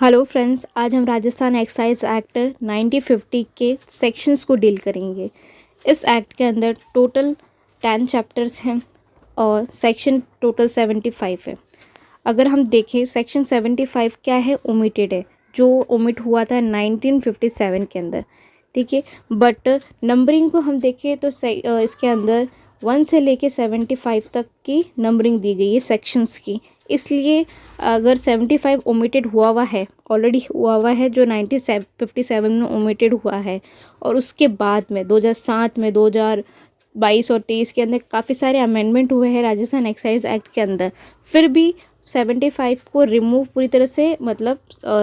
Hello friends, आज हम Rajasthan excise act 1950 के सेक्शंस को डील करेंगे। इस एक्ट के अंदर टोटल 10 चैप्टर्स हैं और सेक्शन टोटल 75 है। अगर हम देखें सेक्शन 75 क्या है, ओमिटेड है, जो ओमिट हुआ था 1957 के अंदर, ठीक है। बट नंबरिंग को हम देखें तो इसके अंदर 1 से लेके 75 तक की नंबरिंग दी गई है सेक्शंस की। इसलिए अगर 75 ओमिटेड हुआ है, ऑलरेडी हुआ है, जो 1957 में ओमिटेड हुआ है, और उसके बाद में 2007 में 2022 और 23 के अंदर काफ़ी सारे अमेंडमेंट हुए हैं राजस्थान एक्साइज एक्ट के अंदर, फिर भी 75 को रिमूव पूरी तरह से, मतलब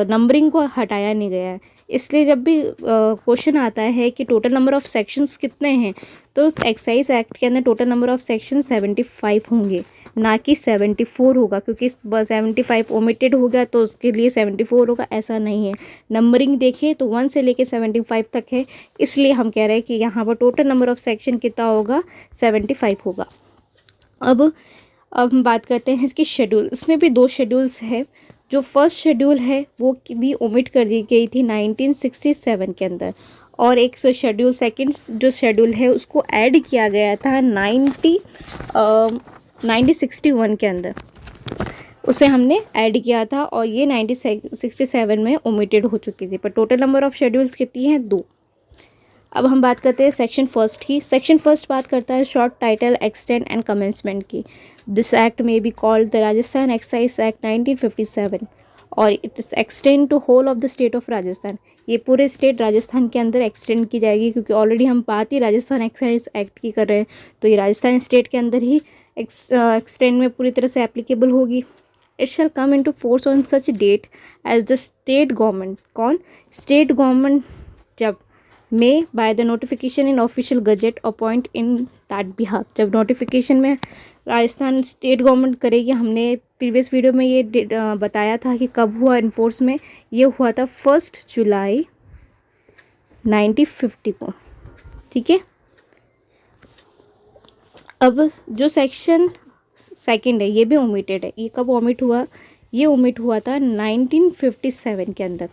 नंबरिंग को हटाया नहीं गया है। इसलिए जब भी क्वेश्चन आता है कि टोटल नंबर ऑफ सेक्शंस कितने हैं, तो एक्साइज एक्ट के अंदर टोटल नंबर ऑफ सेक्शन 75 होंगे, ना कि 74 होगा, क्योंकि 75 ओमिटेड हो गया तो उसके लिए 74 होगा, ऐसा नहीं है। नंबरिंग देखिए तो 1 से लेके 75 तक है, इसलिए हम कह रहे हैं कि यहाँ पर टोटल नंबर ऑफ सेक्शन कितना होगा, 75 होगा। अब हम बात करते हैं इसकी शेड्यूल। इसमें भी 2 शेड्यूल्स है। जो फर्स्ट शेड्यूल है वो भी ओमिट कर दी गई थी 1967 के अंदर, और एक शेड्यूल सेकंड जो शेड्यूल है उसको ऐड किया गया था 1961 के अंदर, उसे हमने ऐड किया था, और ये 1967 में ओमिटेड हो चुकी थी। पर टोटल नंबर ऑफ शेड्यूल्स कितनी हैं, 2। अब हम बात करते हैं सेक्शन फर्स्ट की। सेक्शन फर्स्ट बात करता है short title, extend and commencement की। This act may be called the Rajasthan excise act 1957 और it is extend to whole of the state of Rajasthan. ये पूरे स्टेट राजस्थान के अंदर एक्सटेंड की जाएगी, क्योंकि ऑलरेडी हम बात ही राजस्थान एक्साइज एक्ट की कर रहे हैं, तो ये राजस्थान स्टेट के अंदर ही एक्सटेंड में पूरी तरह से एप्लीकेबल होगी। It shall come into force on such date as the state government, कौन, स्टेट गवर्नमेंट, जब may by the notification in official gazette appoint in that behalf, जब नोटिफिकेशन में राजस्थान स्टेट गवर्नमेंट करेगी। हमने प्रीवियस वीडियो में ये बताया था कि कब हुआ इन्फोर्स में, ये हुआ था 1 जुलाई 1950 को, ठीक है। अब जो सेक्शन सेकंड है ये भी ओमिटेड है। ये कब ओमिट हुआ, ये ओमिट हुआ था 1957 के अंदर।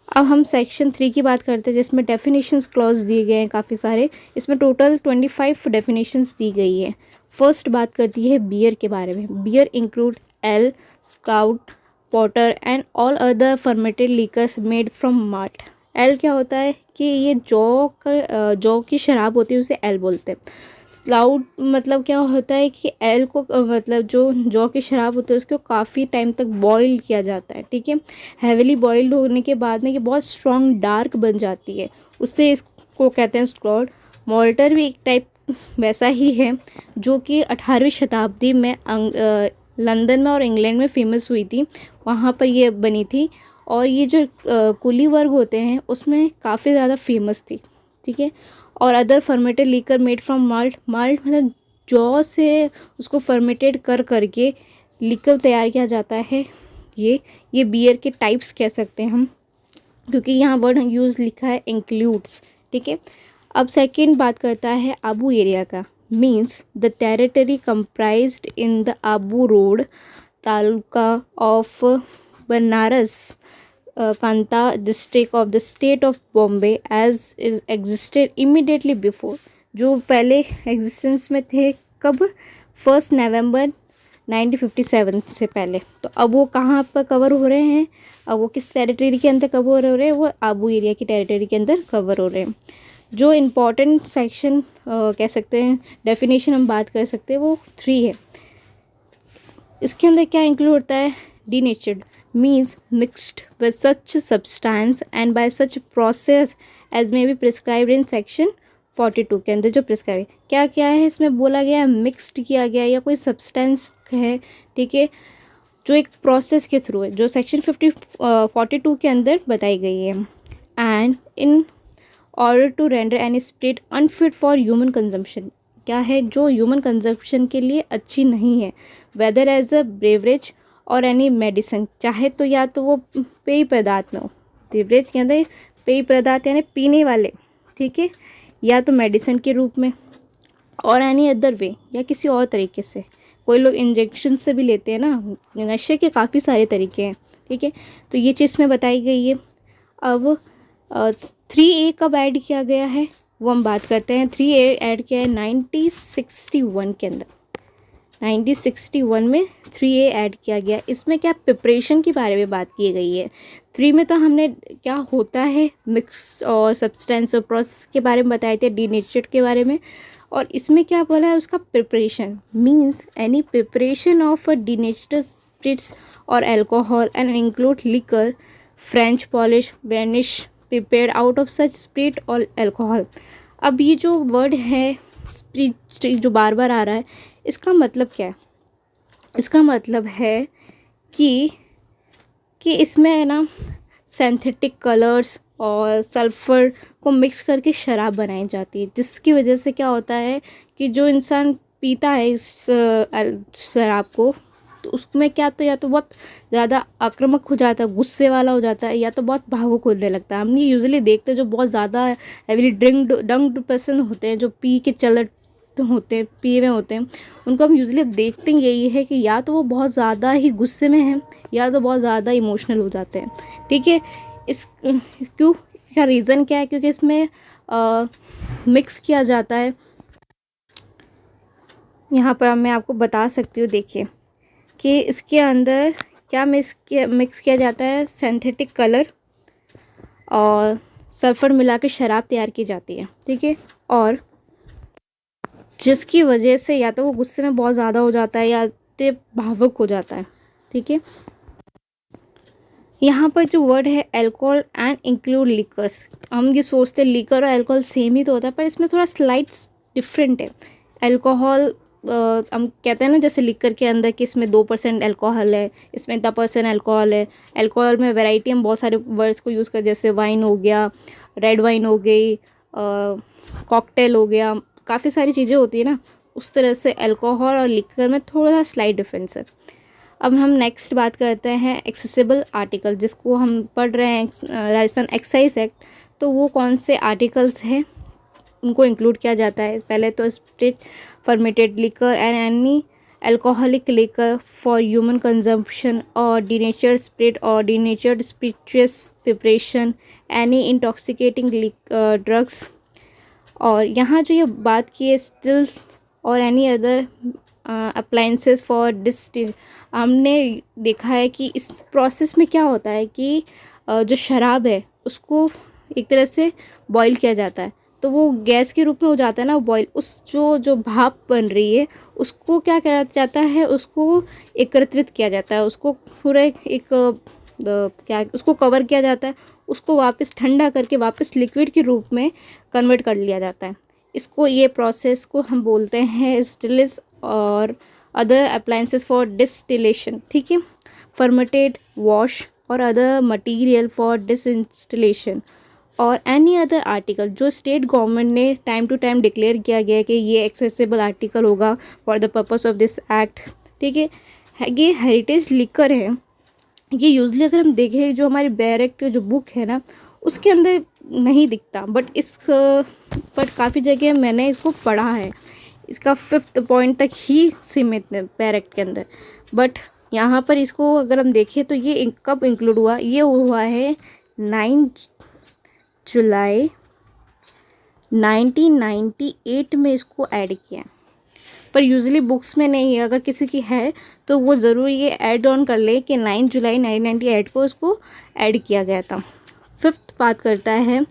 अब हम सेक्शन 3 की बात करते हैं, जिसमें डेफिनेशंस क्लॉज दिए गए हैं काफ़ी सारे। इसमें टोटल 25 डेफिनेशंस दी गई है। फर्स्ट बात करती है बियर के बारे में। Beer include ale, stout, porter and all other fermented liquors made from malt. Ale क्या होता है कि ये जौ की शराब होती है, उसे एल बोलते हैं। स्लाउट मतलब क्या होता है कि एल को मतलब जो जौ की शराब होती है उसको काफ़ी टाइम तक बॉईल किया जाता है, ठीक है। हैवीली बॉइल्ड होने के बाद में ये बहुत स्ट्रॉन्ग डार्क बन जाती है, उससे इसको कहते हैं स्क्लॉड। मॉल्टर भी एक टाइप वैसा ही है, जो कि 18वीं शताब्दी में लंदन में और इंग्लैंड में फेमस हुई थी, वहाँ पर ये बनी थी। और ये जो कुली वर्ग होते हैं उसमें काफ़ी ज़्यादा फेमस थी, ठीक है। और other fermented liquor made from malt, malt मतलब जौ से उसको फर्मेटेड कर करके लिकर तैयार किया जाता है। ये बियर के टाइप्स कह सकते हैं हम, क्योंकि यहाँ वर्ड यूज़ लिखा है इंक्लूड्स, ठीक है। अब सेकंड बात करता है आबू एरिया का। Means the territory comprised in the Abu road taluka of Banaras Kantha district of the state of Bombay as is existed immediately before, जो पहले एग्जिस्टेंस में थे कब, 1 नवंबर 1957 से पहले। तो अब वो कहाँ पर कवर हो रहे हैं, अब वो किस टेरिटरी के अंदर कवर हो रहे हैं, वो आबू एरिया की टेरिटरी के अंदर कवर हो रहे हैं। जो इम्पॉर्टेंट सेक्शन कह सकते हैं, डेफिनेशन हम बात कर सकते हैं, वो 3 है। इसके अंदर क्या इंक्लूड होता है, denatured means mixed with such substance and by such process as may be prescribed in section 42 के अंदर। जो प्रिस्क्राइब क्या क्या है इसमें बोला गया है, मिक्सड किया गया या कोई सब्सटेंस है, ठीक है, जो एक प्रोसेस के थ्रू है, जो सेक्शन 42 के अंदर बताई गई है। And in order to render any spirit unfit for human consumption, क्या है, जो ह्यूमन कंजम्पशन के लिए अच्छी नहीं है, वेदर एज अ ब्रेवरेज और एनी मेडिसिन, चाहे तो या तो वो पेय पदार्थ में हो, ब्रेवरेज के अंदर पेय पदार्थ यानी पीने वाले, ठीक है, या तो मेडिसिन के रूप में, और एनी अदर वे, या किसी और तरीके से। कोई लोग इंजेक्शन से भी लेते हैं ना, नशे के काफ़ी सारे तरीके हैं, ठीक है, तो ये चीज़ में बताई गई है। अब 3A कब ऐड किया गया है वो हम बात करते हैं। 3A ऐड किया है 1961 के अंदर, 1961 में 3A ऐड किया गया। इसमें क्या प्रिपरेशन के बारे में बात की गई है। 3 में तो हमने क्या होता है मिक्स और सब्सटेंस और प्रोसेस के बारे में बताए थे, डीनेचर्ड के बारे में, और इसमें क्या बोला है उसका preparation means any preparation of a denatured spirits or alcohol and include liquor, French polish, varnish prepared out of such spirit or alcohol. अब ये जो वर्ड है स्पिरिट जो बार बार आ रहा है, इसका मतलब क्या है? इसका मतलब है कि इसमें है ना सिंथेटिक कलर्स और सल्फ़र को मिक्स करके शराब बनाई जाती है, जिसकी वजह से क्या होता है कि जो इंसान पीता है इस शराब को, तो उसमें क्या तो या तो बहुत ज़्यादा आक्रामक हो जाता है, गुस्से वाला हो जाता है, या तो बहुत भावुक होने लगता है। हम ये यूजुअली देखते हैं जो बहुत ज़्यादा हेवीली ड्रंक्ड पर्सन होते हैं, जो पी के चलत होते हैं, पिए हुए होते हैं, उनको हम यूजुअली अब देखते हैं यही है कि या तो वो बहुत ज़्यादा ही गुस्से में हैं या तो बहुत ज़्यादा इमोशनल हो जाते हैं। ठीक है, क्यों, इसका रीज़न क्या है? क्योंकि इसमें मिक्स किया जाता है। यहाँ पर मैं आपको बता सकती हूँ, देखिए कि इसके अंदर क्या मिक्स किया जाता है, सिंथेटिक कलर और सल्फ़र मिला के शराब तैयार की जाती है। ठीक है, और जिसकी वजह से या तो वो गुस्से में बहुत ज़्यादा हो जाता है या तो भावुक हो जाता है। ठीक है, यहाँ पर जो वर्ड है अल्कोहल एंड इंक्लूड लिकर्स, हम ये सोचते हैं लिकर और अल्कोहल सेम ही तो होता है, पर इसमें थोड़ा स्लाइड्स डिफरेंट है। अल्कोहल हम कहते हैं ना जैसे लिकर के अंदर कि इसमें 2% अल्कोहल है, इसमें इतना % अल्कोहल है। अल्कोहल में वैरायटी हम बहुत सारे वर्ड्स को यूज़ करते, जैसे वाइन हो गया, रेड वाइन हो गई, कॉकटेल हो गया, काफ़ी सारी चीज़ें होती है ना। उस तरह से अल्कोहल और लिकर में थोड़ा सा स्लाइड डिफरेंस है। अब हम नेक्स्ट बात करते हैं एक्सेसिबल आर्टिकल, जिसको हम पढ़ रहे हैं राजस्थान एक्साइज एक्ट। तो वो कौन से आर्टिकल्स हैं उनको इंक्लूड किया जाता है? पहले तो spirit, fermented liquor and any alcoholic liquor for human consumption or denatured spirit or denatured spirituous preparation, any intoxicating drugs. और यहाँ जो ये बात की है stills or any other appliances for distil, हमने देखा है कि इस प्रोसेस में क्या होता है कि जो शराब है उसको एक तरह से बॉईल किया जाता है, तो वो गैस के रूप में हो जाता है ना बॉईल, उस जो भाप बन रही है उसको क्या किया जाता है, उसको एकत्रित किया जाता है, उसको पूरा एक क्या उसको कवर किया जाता है, उसको वापस ठंडा करके वापस लिक्विड के रूप में कन्वर्ट कर लिया जाता है। इसको ये प्रोसेस को हम बोलते हैं डिस्टिलेशन और अदर अप्लायंसेस फॉर डिस्टिलेशन। ठीक है, फर्मेंटेड वॉश और अदर मटेरियल फॉर डिसइंस्टलेशन और एनी अदर आर्टिकल जो स्टेट गवर्नमेंट ने टाइम टू टाइम डिक्लेयर किया गया है कि ये एक्सेसिबल आर्टिकल होगा for the purpose of this act. ठीक है, ये हेरिटेज लिकर है। ये यूजली अगर हम देखें जो हमारी बैरेक्ट जो बुक है ना उसके अंदर नहीं दिखता, बट काफ़ी जगह मैंने इसको पढ़ा है। इसका 5th पॉइंट तक ही सीमित है बैरेक्ट के अंदर, बट यहाँ पर इसको अगर हम देखें तो ये कब इंक्लूड हुआ? ये हुआ है 9 जुलाई 1998 में इसको ऐड किया, पर यूजुअली बुक्स में नहीं है। अगर किसी की है तो वो ज़रूर ये ऐड ऑन कर ले कि 9 जुलाई 1998 को इसको ऐड किया गया था। 5th बात करता है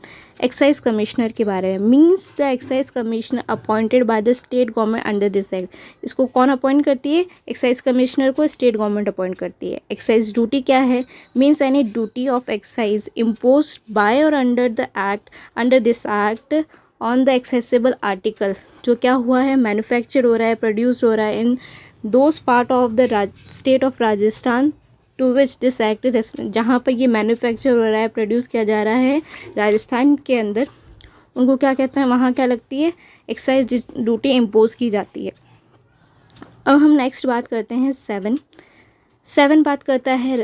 एक्साइज कमिश्नर के बारे में। Means the excise commissioner appointed by the state government under this act. इसको कौन अपॉइंट करती है? एक्साइज कमिश्नर को स्टेट गवर्नमेंट अपॉइंट करती है। एक्साइज ड्यूटी क्या है? Means any duty of excise impose by or under the act, under this act on the excisable article, जो क्या हुआ है मैन्युफैक्चर हो रहा है, प्रोड्यूस हो रहा है in those part of the state of Rajasthan to which this act, जहाँ पर ये मैन्युफैक्चर हो रहा है, प्रोड्यूस किया जा रहा है राजस्थान के अंदर, उनको क्या कहते हैं, वहाँ क्या लगती है? एक्साइज ड्यूटी इम्पोज की जाती है। अब हम नेक्स्ट बात करते हैं 7 बात करता है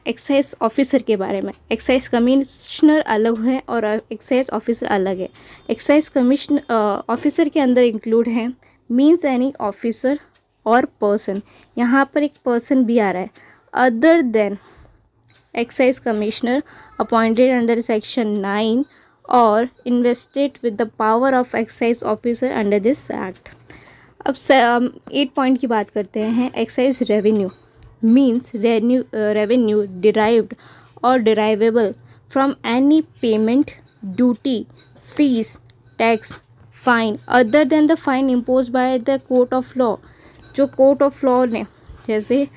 एक्साइज ऑफिसर के बारे में। एक्साइज कमिश्नर अलग है और एक्साइज ऑफिसर अलग है। एक्साइज कमिश्नर ऑफिसर के अंदर इंक्लूड है मीन्स एनी ऑफिसर और पर्सन, यहाँ पर एक पर्सन भी आ रहा है, other than excise commissioner appointed under section 9 or invested with the power of excise officer under this act. अब 8 पॉइंट की बात करते हैं. Excise revenue means revenue derived or derivable from any payment, duty, fees, tax, fine other than the fine impose by the court of law. जो court of law ने, जैसे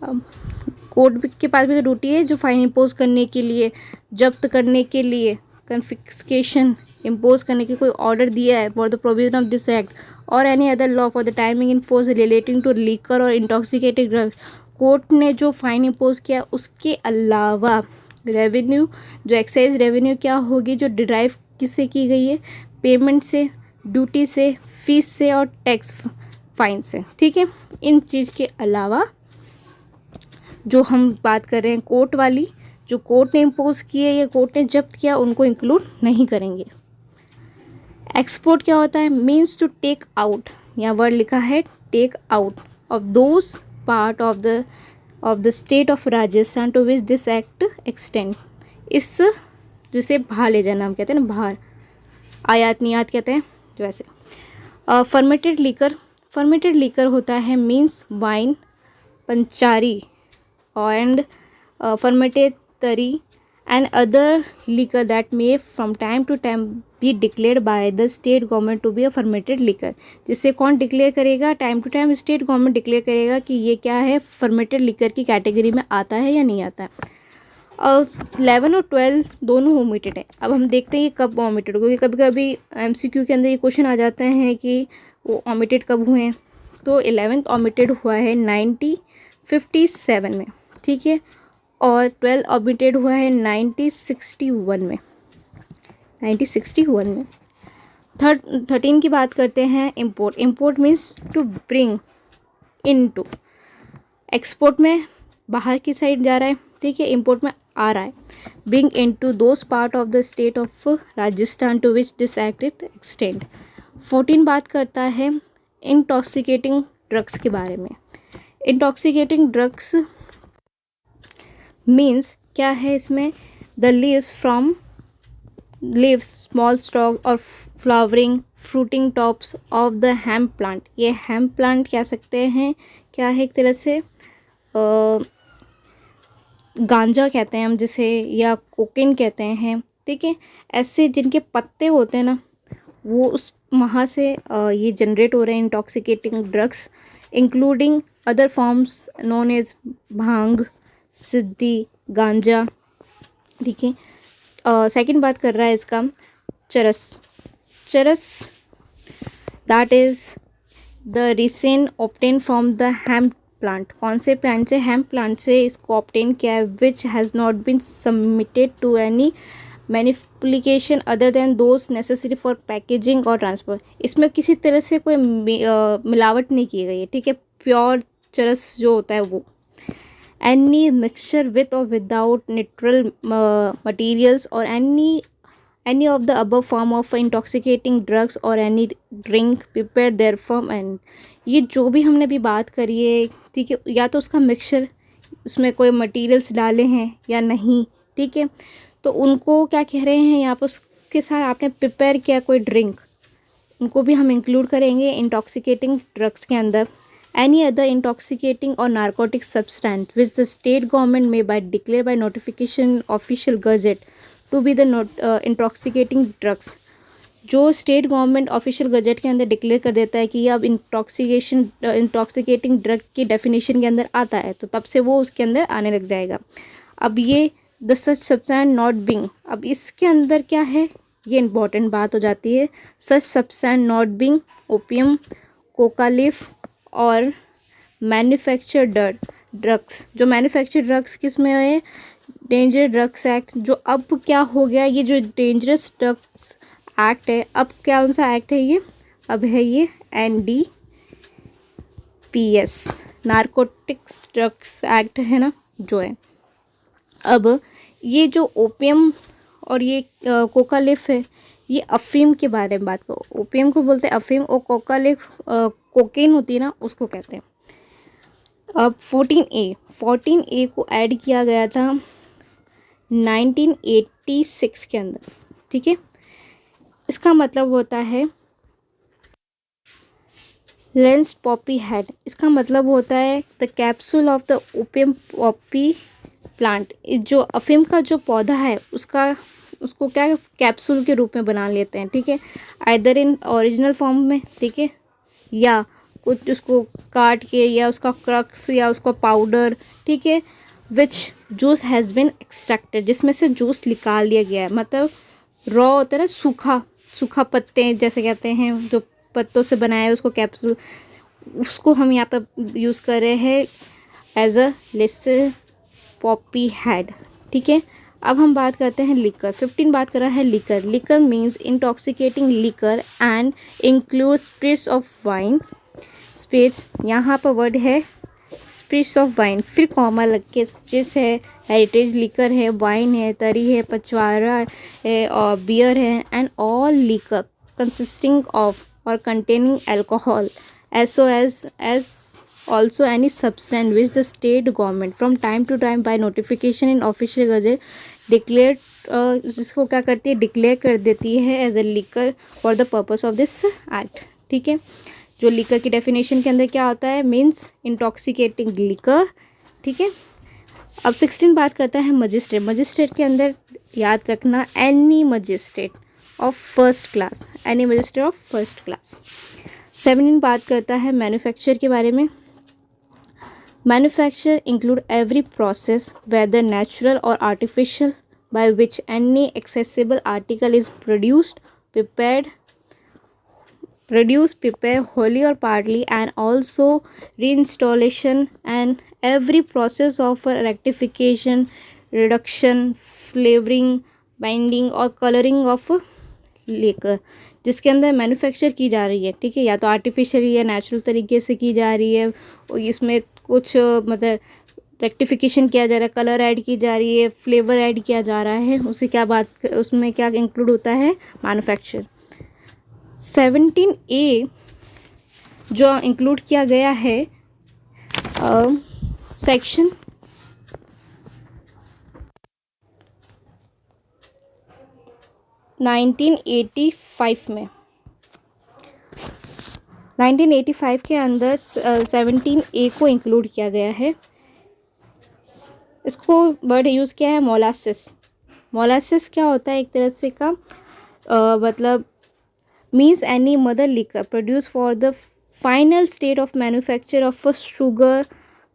court के पास भी तो ड्यूटी है जो फाइन इम्पोज करने के लिए, जब्त करने के लिए, कन्फिस्केशन इम्पोज करने की कोई ऑर्डर दिया है for the provision of this act or any other law for the timing in force relating to liquor or intoxicated drugs. Court ने जो फाइन इम्पोज किया उसके अलावा रेवेन्यू, जो एक्साइज रेवेन्यू क्या होगी, जो डिराइव किससे की गई है, पेमेंट से, ड्यूटी से, फीस से और टैक्स फाइन से. ठीक है, इन चीज़ के अलावा जो हम बात कर रहे हैं कोर्ट वाली, जो कोर्ट ने इम्पोज किए या कोर्ट ने जब्त किया, उनको इंक्लूड नहीं करेंगे. एक्सपोर्ट क्या होता है, मीन्स टू टेक आउट, यहाँ वर्ड लिखा है take out of those part of the state of Rajasthan to which this act extend. इस जिसे बाहर ले जाना हम कहते हैं ना, बाहर, आयात निर्यात कहते हैं वैसे. फर्मेटेड लीकर होता है मीन्स वाइन, पंचारी and fermented tari and other liquor that may from time to time be declared by the state government to be a fermented liquor. जिससे कौन डिक्लेयर करेगा, time to time state government declare करेगा कि ये क्या है, fermented liquor की category में आता है या नहीं आता है. और 11 और 12 दोनों ओमिटेड है. अब हम देखते हैं कि कब ओमिटेड, क्योंकि कभी कभी MCQ के अंदर ये क्वेश्चन आ जाते हैं कि वो ओमिटेड कब हुए हैं. तो 11th ओमिटेड हुआ है 1957 में. ठीक है, और 12 ओमिटेड हुआ है 1961 में. 13 की बात करते हैं. Import means to bring into. Export में बाहर की साइड जा रहा है. ठीक है, इम्पोर्ट में आ रहा है. Bring into those part of the state of Rajasthan to which this act extend. 14 बात करता है इंटॉक्सिकेटिंग ड्रग्स के बारे में. इंटॉक्सिकेटिंग ड्रग्स मीन्स क्या है, इसमें द लीव्स स्मॉल स्टॉक और flowering fruiting tops of the hemp plant. ये हेम्प प्लांट कह सकते हैं, क्या है, एक तरह से गांजा कहते हैं हम जिसे, या कोकेन कहते हैं. ठीक है, ऐसे जिनके पत्ते होते हैं ना, वो उस वहाँ से ये जनरेट हो रहे हैं intoxicating drugs, including other forms known as bhang, siddhi, ganja. ठीक है, सेकंड बात कर रहा है इसका चरस that is the ricin obtain from the hemp plant. कौन से प्लांट से, हेम्प प्लांट से इसको ऑब्टेन किया है, which has not been submitted to any manipulation other than those necessary for packaging और ट्रांसपोर्ट. इसमें किसी तरह से कोई मिलावट नहीं की गई है. ठीक है, प्योर चरस जो होता है वो. any mixture with or without natural materials or any of the above form of intoxicating drugs or any drink prepared therefrom. and ये जो भी हमने अभी बात करी है, ठीक है, या तो उसका मिक्सचर, उसमें कोई मटेरियल्स डाले हैं या नहीं. ठीक है, तो उनको क्या कह रहे हैं यहाँ पर, उसके साथ आपने प्रिपेयर किया कोई ड्रिंक, उनको भी हम इंक्लूड करेंगे इंटॉक्सिकेटिंग ड्रग्स के अंदर. Any other intoxicating or narcotic substance which the state government may by declare by notification official gazette to be the intoxicating drugs. जो स्टेट गवर्नमेंट ऑफिशियल गजेट के अंदर डिक्लेयर कर देता है कि ये अब इंटॉक्सिकेटिंग ड्रग की डेफिनेशन के अंदर आता है, तो तब से वो उसके अंदर आने लग जाएगा. अब ये the such substance not being, अब इसके अंदर क्या है, ये इंपॉर्टेंट बात हो जाती है. Such substance not being opium, coca leaf or manufactured drugs. जो मैन्युफैक्चर्ड ड्रग्स किस में है, डेंजर ड्रग्स एक्ट. जो अब क्या हो गया, ये जो डेंजरस ड्रग्स एक्ट है, अब क्या कौन सा एक्ट है ये, अब है ये NDPS, नारकोटिक्स ड्रग्स एक्ट है ना जो है. अब ये जो ओपियम और ये कोका लीफ है, ये अफीम के बारे में बात करो. ओपियम को बोलते हैं अफीम, और कोका लीफ कोकेन होती है ना, उसको कहते हैं. अब 14A को ऐड किया गया था 1986 के अंदर, ठीक है। इसका मतलब होता है लेंस पॉपी हेड, इसका मतलब होता है the capsule of the opium Poppy plant. जो अफीम का जो पौधा है उसको क्या कैप्सूल के रूप में बना लेते हैं, ठीक है, आइदर इन ओरिजिनल फॉर्म में, ठीक है, या कुछ उसको काट के या उसका क्रक्स या उसका पाउडर, ठीक है, विच जूस हैज़ बिन एक्सट्रैक्टेड, जिसमें से जूस निकाल लिया गया है। मतलब रॉ होता है ना, सूखा सूखा पत्ते जैसे कहते हैं, जो पत्तों से बनाया है उसको कैप्सूल, उसको हम यहाँ पर यूज़ कर रहे हैं as a less poppy head, ठीक है। अब हम बात करते हैं लिकर। 15 बात कर रहा है liquor. Liquor means intoxicating liquor and include spirits of wine. Spirits यहाँ पर वर्ड है स्पिरिट्स ऑफ वाइन, फिर कॉमा लग के स्पिरिट्स है, हेरिटेज लिकर है, वाइन है, तरी है, पचवारा है और बियर है, and all liquor consisting of और containing alcohol as so as also any substance which the state government from time to time by notification in official gazette declared जिसको क्या करती है डिक्लेयर कर देती है as a liquor for the purpose of this act, ठीक है। जो लिकर की डेफिनेशन के अंदर क्या होता है, मीन्स इंटॉक्सिकेटिंग लिकर, ठीक है। अब 16 बात करता है मजिस्ट्रेट। मजिस्ट्रेट के अंदर याद रखना any magistrate of first class, any magistrate of first class. 17 बात करता है मैन्युफैक्चर के बारे में। Manufacture include every process whether natural or artificial by which any excisable article is produced, prepare wholly or partly, and also reinstallation and every process of rectification, reduction, flavoring, binding और colouring of लेकर, जिसके अंदर manufacture की जा रही है, ठीक है, या तो आर्टिफिशियल या नेचुरल तरीके से की जा रही है, और इसमें कुछ मतलब रेक्टिफिकेशन किया जा रहा है, कलर ऐड की जा रही है, फ्लेवर ऐड किया जा रहा है, उसमें क्या इंक्लूड होता है, मैन्युफैक्चर। 17A जो इंक्लूड किया गया है सेक्शन 1985 में, 1985 के अंदर 17A को इंक्लूड किया गया है। इसको वर्ड यूज़ किया है मोलासिस। मोलासिस क्या होता है, एक तरह से का मतलब means any mother liquor produce for the final state of manufacture of a sugar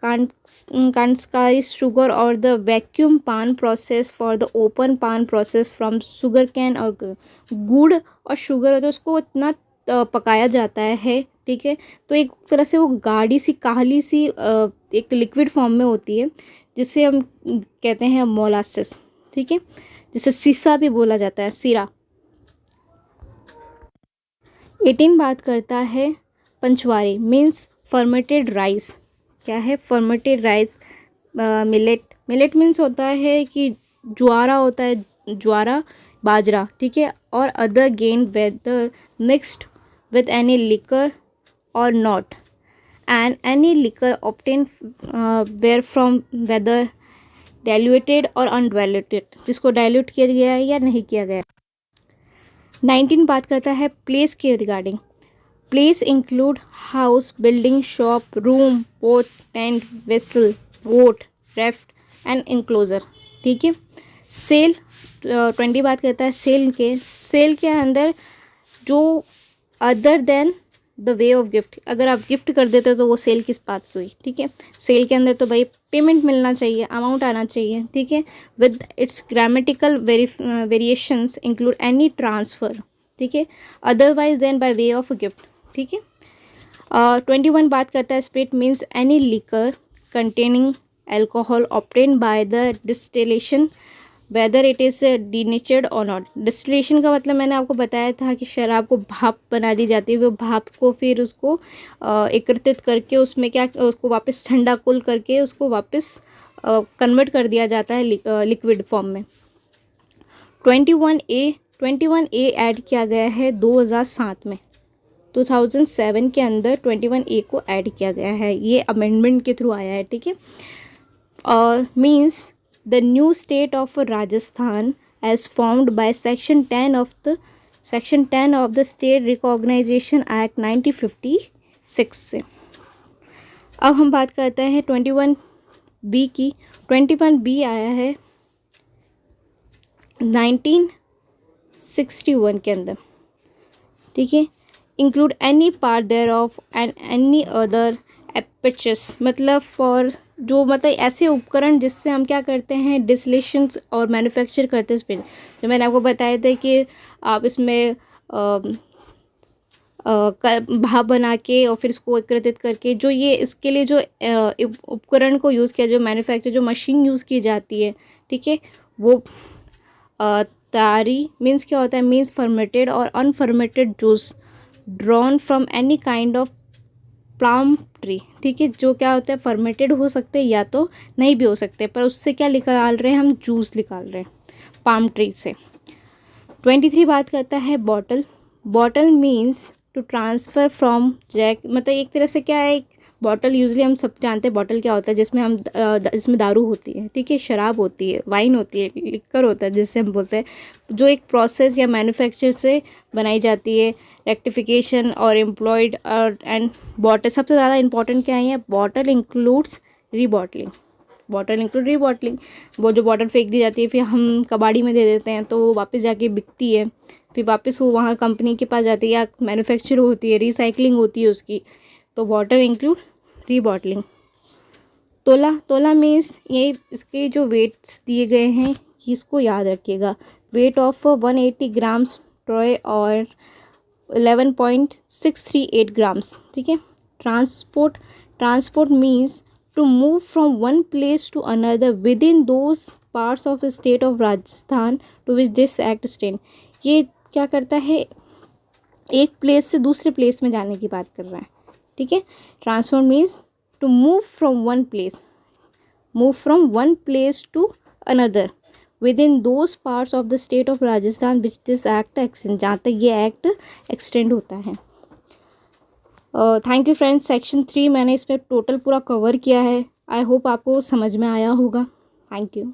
khandsari sugar or the vacuum pan process for the open pan process from sugar cane. Or gur और sugar होता है उसको इतना पकाया जाता है, ठीक है, तो एक तरह से वो गाढ़ी सी काली सी एक लिक्विड फॉर्म में होती है, जिसे हम कहते हैं मोलासिस, ठीक है, जिसे सीसा भी बोला जाता है, सीरा। 18 बात करता है पंचवारी मीन्स फर्मेंटेड राइस। क्या है fermented rice, millet. Millet means होता है कि ज्वारा होता है, ज्वारा बाजरा, ठीक है, और other grain whether mixed with any liquor or not, and any liquor obtained where from whether diluted or undiluted, जिसको डाइल्यूट किया गया है या नहीं किया गया। 19 बात करता है प्लेस के regarding. Place include house, building, shop, room, port, tent, vessel, boat, raft and enclosure, ठीक है। सेल 20 बात करता है सेल के। सेल के अंदर जो other than the way of gift, अगर आप गिफ्ट कर देते हो तो वो सेल किस बात की हुई, ठीक है। सेल के अंदर तो भाई पेमेंट मिलना चाहिए, अमाउंट आना चाहिए, ठीक है, with its grammatical variations include any transfer, ठीक है, otherwise than by way of gift, ठीक है। 21 बात करता है spirit means any liquor containing alcohol obtain by the distillation whether it is denatured or not. Distillation का मतलब मैंने आपको बताया था कि शराब को भाप बना दी जाती है, वो भाप को फिर उसको एकत्रित करके उसमें क्या उसको वापस ठंडा कुल करके उसको वापस कन्वर्ट कर दिया जाता है लिक्विड फॉर्म में। 21A ऐड किया गया है 2007 में, 2007 के अंदर 21A को ऐड किया गया है, ये अमेंडमेंट के थ्रू आया है, ठीक है। और means the new state of Rajasthan as formed by section 10 of the state recognisation act 1956 से। अब हम बात करते हैं 21B की। 21B आया है 1961 के अंदर, ठीक है। Include any part thereof and any other appendages, मतलब फॉर जो मतलब ऐसे उपकरण जिससे हम क्या करते हैं, डिस्टिलेशन और मैन्युफैक्चर करते हैं स्पिरिट। जो मैंने आपको बताया था कि आप इसमें भाप बना के और फिर इसको एकत्रित करके, जो ये इसके लिए जो उपकरण को यूज़ किया, जो मैन्युफैक्चर जो मशीन यूज़ की जाती है, ठीक है, वो तारी मीन्स क्या होता है, means fermented or unfermented juice drawn from any kind of palm tree, ठीक है। जो क्या होता है, फर्मेटेड हो सकते हैं या तो नहीं भी हो सकते, पर उससे क्या निकाल रहे हैं हम, जूस निकाल रहे हैं पाम ट्री से। 23 बात करता है bottle. Bottle means to transfer from jack, मतलब एक तरह से क्या है, एक बॉटल यूजली हम सब जानते हैं बॉटल क्या होता है, जिसमें जिसमें दारू होती है, ठीक है, शराब होती है, वाइन होती है, लिक्कर होता है जिससे हम बोलते हैं, जो एक प्रोसेस या मैन्युफैक्चर से बनाई जाती है, रेक्टिफिकेशन और एम्प्लॉयड और एंड बॉटल। सबसे ज़्यादा इंपॉर्टेंट क्या है, bottle includes rebottling. Bottle include rebottling, वो जो बॉटल फेंक दी जाती है फिर हम कबाड़ी में दे देते हैं तो वो वापस जाके बिकती है, फिर वापस वो वहाँ कंपनी के पास जाती है या मैन्युफैक्चर होती है, रिसाइकलिंग होती है उसकी। तो बॉटल इंक्लूड रीबॉटलिंग। तोला, तोला मीन्स ये इसके जो वेट्स दिए गए हैं इसको याद रखिएगा। वेट ऑफ 180 ग्राम्स ट्रॉय और 11.638 ग्राम्स, ठीक है। Transport, transport means to move from one place to another within those parts of state of Rajasthan to which this act stain. ये क्या करता है, एक प्लेस से दूसरे प्लेस में जाने की बात कर रहा है, ठीक है। Transport means to move from one place to another within those parts of the state of Rajasthan which this act extend, जहाँ तक ये एक्ट एक्सटेंड होता है। Thank you friends. सेक्शन 3 मैंने इस पर टोटल पूरा कवर किया है। आई होप आपको समझ में आया होगा। Thank you.